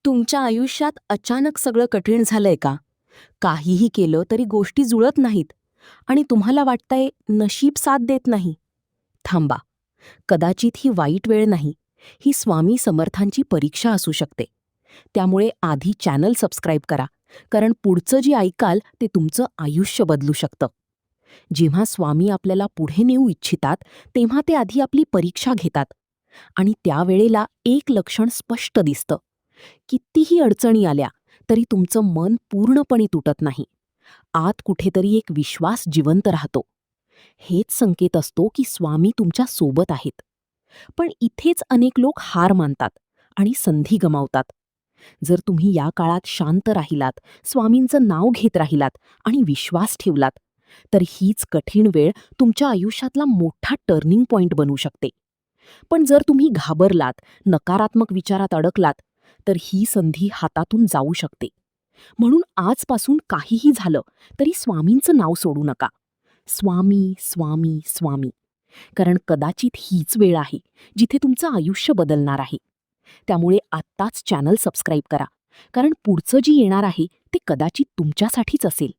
तुमच्या आयुष्यात अचानक सगळं कठीण झालंय का? काहीही केलं तरी गोष्टी जुळत नाहीत आणि तुम्हाला वाटतंय नशीब साथ देत नाही. थांबा. कदाचित ही वाईट वेळ नाही. ही स्वामी समर्थांची परीक्षा असू शकते. त्यामुळे आधी चॅनल सबस्क्राईब करा, कारण पुढचं जे ऐकाल ते तुमचं आयुष्य बदलू शकतं. जेव्हा स्वामी आपल्याला पुढे नेऊ इच्छितात, तेव्हा ते आधी आपली परीक्षा घेतात. आणि त्यावेळेला एक लक्षण स्पष्ट दिसतं. कितीही अडचणी आल्या तरी तुमचं मन पूर्णपणे तुटत नाही. आत कुठेतरी एक विश्वास जिवंत राहतो. हेच संकेत असतो की स्वामी तुमच्या सोबत आहेत. पण इथेच अनेक लोक हार मानतात आणि संधी गमावतात. जर तुम्ही या काळात शांत राहिलात, स्वामींचं नाव घेत राहिलात आणि विश्वास ठेवलात, तर हीच कठीण वेळ तुमच्या आयुष्यातला मोठा टर्निंग पॉइंट बनू शकते. पण जर तुम्ही घाबरलात, नकारात्मक विचारात अडकलात, तर ही संधी हातातून जाऊ शकते. म्हणून आजपासून काहीही झालं तरी स्वामींचं नाव सोडू नका. स्वामी, स्वामी, स्वामी. कारण कदाचित हीच वेळ आहे जिथे तुमचं आयुष्य बदलणार आहे. त्यामुळे आत्ताच चॅनल सबस्क्राईब करा, कारण पुढचं जे येणार आहे ते कदाचित तुमच्यासाठीच असेल.